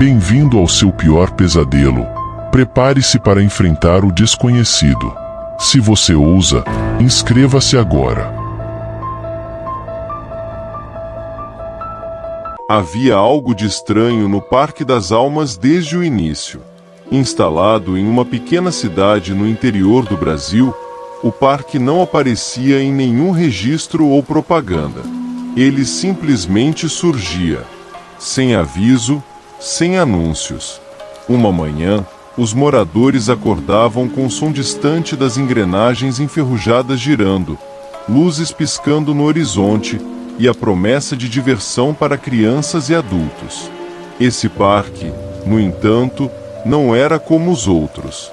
Bem-vindo ao seu pior pesadelo. Prepare-se para enfrentar o desconhecido. Se você ousa, inscreva-se agora. Havia algo de estranho no Parque das Almas desde o início. Instalado em uma pequena cidade no interior do Brasil, o parque não aparecia em nenhum registro ou propaganda. Ele simplesmente surgia, sem aviso, sem anúncios. Uma manhã, os moradores acordavam com o som distante das engrenagens enferrujadas girando, luzes piscando no horizonte e a promessa de diversão para crianças e adultos. Esse parque, no entanto, não era como os outros.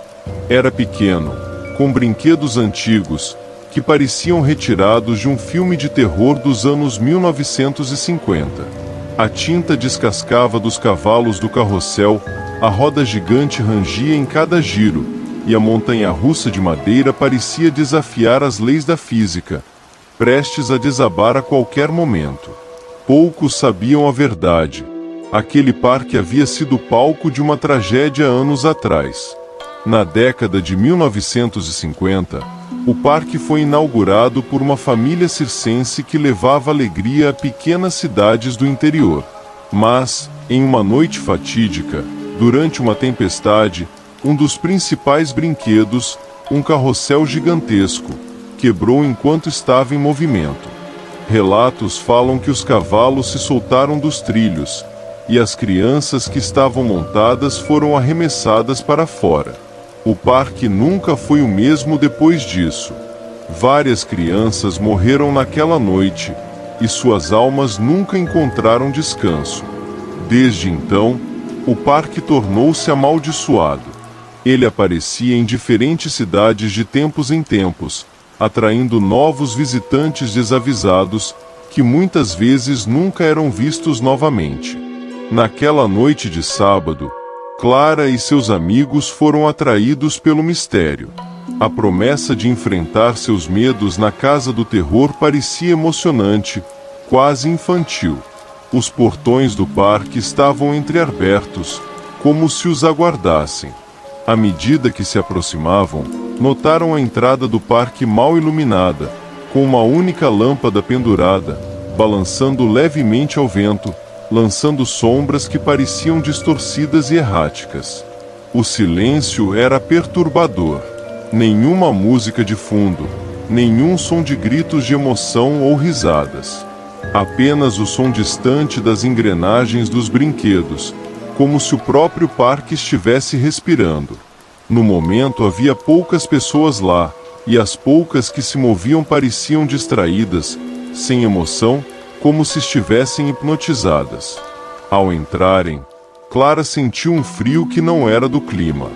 Era pequeno, com brinquedos antigos, que pareciam retirados de um filme de terror dos anos 1950. A tinta descascava dos cavalos do carrossel, a roda gigante rangia em cada giro, e a montanha-russa de madeira parecia desafiar as leis da física, prestes a desabar a qualquer momento. Poucos sabiam a verdade. Aquele parque havia sido palco de uma tragédia anos atrás. Na década de 1950, o parque foi inaugurado por uma família circense que levava alegria a pequenas cidades do interior. Mas, em uma noite fatídica, durante uma tempestade, um dos principais brinquedos, um carrossel gigantesco, quebrou enquanto estava em movimento. Relatos falam que os cavalos se soltaram dos trilhos, e as crianças que estavam montadas foram arremessadas para fora. O parque nunca foi o mesmo depois disso. Várias crianças morreram naquela noite, e suas almas nunca encontraram descanso. Desde então, o parque tornou-se amaldiçoado. Ele aparecia em diferentes cidades de tempos em tempos, atraindo novos visitantes desavisados, que muitas vezes nunca eram vistos novamente. Naquela noite de sábado, Clara e seus amigos foram atraídos pelo mistério. A promessa de enfrentar seus medos na Casa do Terror parecia emocionante, quase infantil. Os portões do parque estavam entreabertos, como se os aguardassem. À medida que se aproximavam, notaram a entrada do parque mal iluminada, com uma única lâmpada pendurada, balançando levemente ao vento, lançando sombras que pareciam distorcidas e erráticas. O silêncio era perturbador. Nenhuma música de fundo, nenhum som de gritos de emoção ou risadas. Apenas o som distante das engrenagens dos brinquedos, como se o próprio parque estivesse respirando. No momento havia poucas pessoas lá, e as poucas que se moviam pareciam distraídas, sem emoção, como se estivessem hipnotizadas. Ao entrarem, Clara sentiu um frio que não era do clima.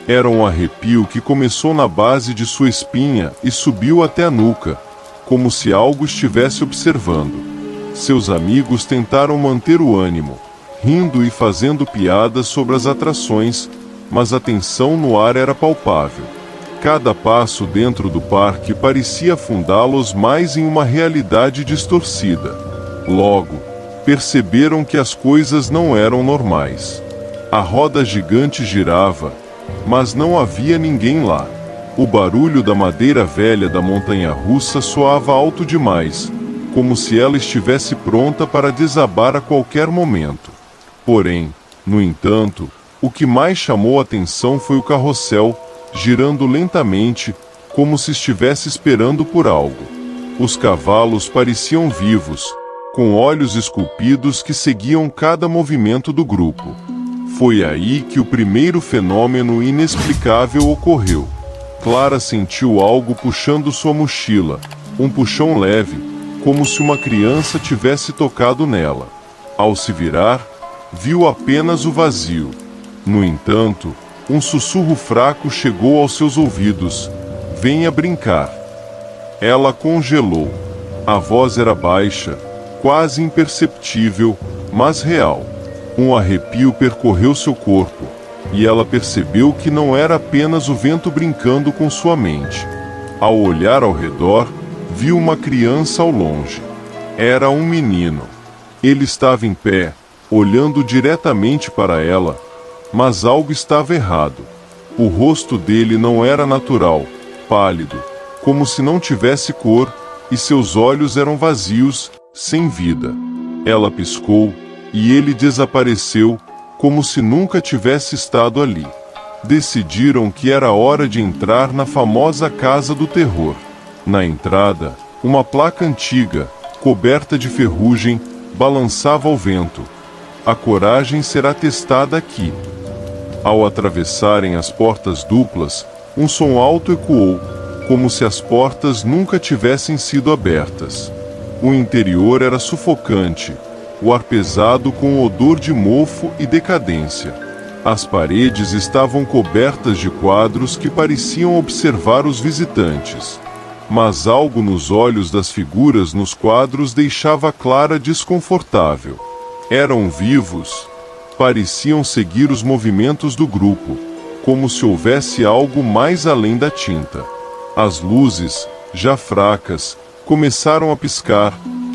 Era um arrepio que começou na base de sua espinha e subiu até a nuca, como se algo estivesse observando. Seus amigos tentaram manter o ânimo, rindo e fazendo piadas sobre as atrações, mas a tensão no ar era palpável. Cada passo dentro do parque parecia afundá-los mais em uma realidade distorcida. Logo, perceberam que as coisas não eram normais. A roda gigante girava, mas não havia ninguém lá. O barulho da madeira velha da montanha-russa soava alto demais, como se ela estivesse pronta para desabar a qualquer momento. Porém, no entanto, o que mais chamou a atenção foi o carrossel, girando lentamente, como se estivesse esperando por algo. Os cavalos pareciam vivos, com olhos esculpidos que seguiam cada movimento do grupo. Foi aí que o primeiro fenômeno inexplicável ocorreu. Clara sentiu algo puxando sua mochila, um puxão leve, como se uma criança tivesse tocado nela. Ao se virar, viu apenas o vazio. No entanto, um sussurro fraco chegou aos seus ouvidos: "Venha brincar." Ela congelou. A voz era baixa, quase imperceptível, mas real. Um arrepio percorreu seu corpo, e ela percebeu que não era apenas o vento brincando com sua mente. Ao olhar ao redor, viu uma criança ao longe. Era um menino. Ele estava em pé, olhando diretamente para ela, mas algo estava errado. O rosto dele não era natural, pálido, como se não tivesse cor, e seus olhos eram vazios, sem vida. Ela piscou, e ele desapareceu, como se nunca tivesse estado ali. Decidiram que era hora de entrar na famosa Casa do Terror. Na entrada, uma placa antiga, coberta de ferrugem, balançava ao vento. A coragem será testada aqui. Ao atravessarem as portas duplas, um som alto ecoou, como se as portas nunca tivessem sido abertas. O interior era sufocante, o ar pesado com odor de mofo e decadência. As paredes estavam cobertas de quadros que pareciam observar os visitantes. Mas algo nos olhos das figuras nos quadros deixava Clara desconfortável. Eram vivos. Pareciam seguir os movimentos do grupo, como se houvesse algo mais além da tinta. As luzes, já fracas, começaram a piscar,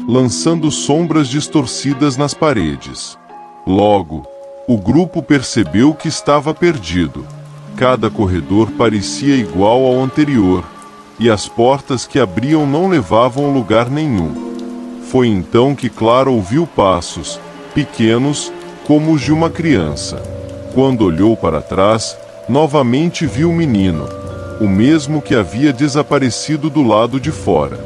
lançando sombras distorcidas nas paredes. Logo, o grupo percebeu que estava perdido. Cada corredor parecia igual ao anterior, e as portas que abriam não levavam a lugar nenhum. Foi então que Clara ouviu passos, pequenos, como os de uma criança. Quando olhou para trás, novamente viu o menino, o mesmo que havia desaparecido do lado de fora.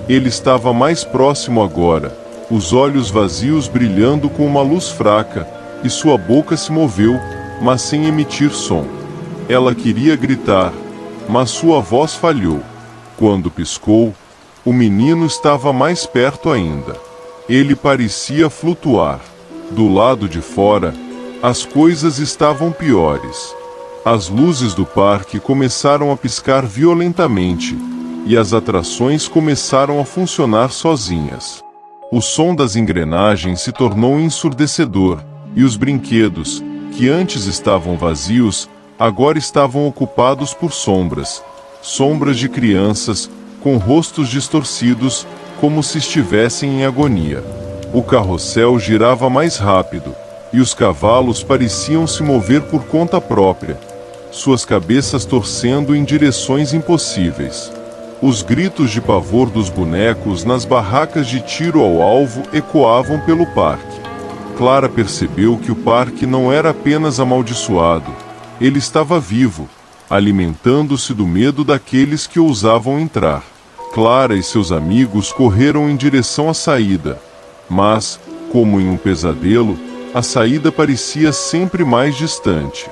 Ele estava mais próximo agora, os olhos vazios brilhando com uma luz fraca, e sua boca se moveu, mas sem emitir som. Ela queria gritar, mas sua voz falhou. Quando piscou, o menino estava mais perto ainda. Ele parecia flutuar. Do lado de fora, as coisas estavam piores. As luzes do parque começaram a piscar violentamente, e as atrações começaram a funcionar sozinhas. O som das engrenagens se tornou ensurdecedor, e os brinquedos, que antes estavam vazios, agora estavam ocupados por sombras. Sombras de crianças, com rostos distorcidos, como se estivessem em agonia. O carrossel girava mais rápido, e os cavalos pareciam se mover por conta própria, suas cabeças torcendo em direções impossíveis. Os gritos de pavor dos bonecos nas barracas de tiro ao alvo ecoavam pelo parque. Clara percebeu que o parque não era apenas amaldiçoado, ele estava vivo, alimentando-se do medo daqueles que ousavam entrar. Clara e seus amigos correram em direção à saída, mas, como em um pesadelo, a saída parecia sempre mais distante.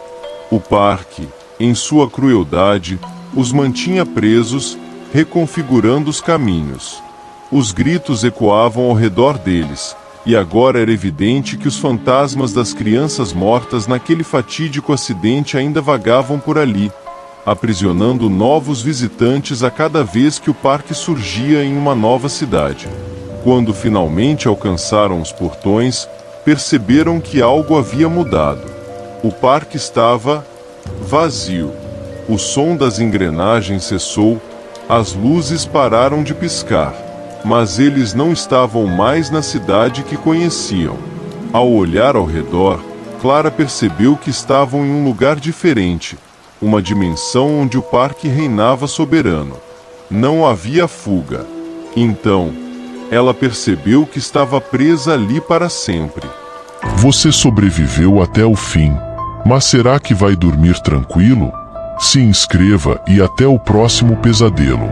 O parque, em sua crueldade, os mantinha presos, reconfigurando os caminhos. Os gritos ecoavam ao redor deles, e agora era evidente que os fantasmas das crianças mortas naquele fatídico acidente ainda vagavam por ali, aprisionando novos visitantes a cada vez que o parque surgia em uma nova cidade. Quando finalmente alcançaram os portões, perceberam que algo havia mudado. O parque estava vazio. O som das engrenagens cessou, as luzes pararam de piscar, mas eles não estavam mais na cidade que conheciam. Ao olhar ao redor, Clara percebeu que estavam em um lugar diferente, uma dimensão onde o parque reinava soberano. Não havia fuga. Então, ela percebeu que estava presa ali para sempre. Você sobreviveu até o fim, mas será que vai dormir tranquilo? Se inscreva e até o próximo pesadelo.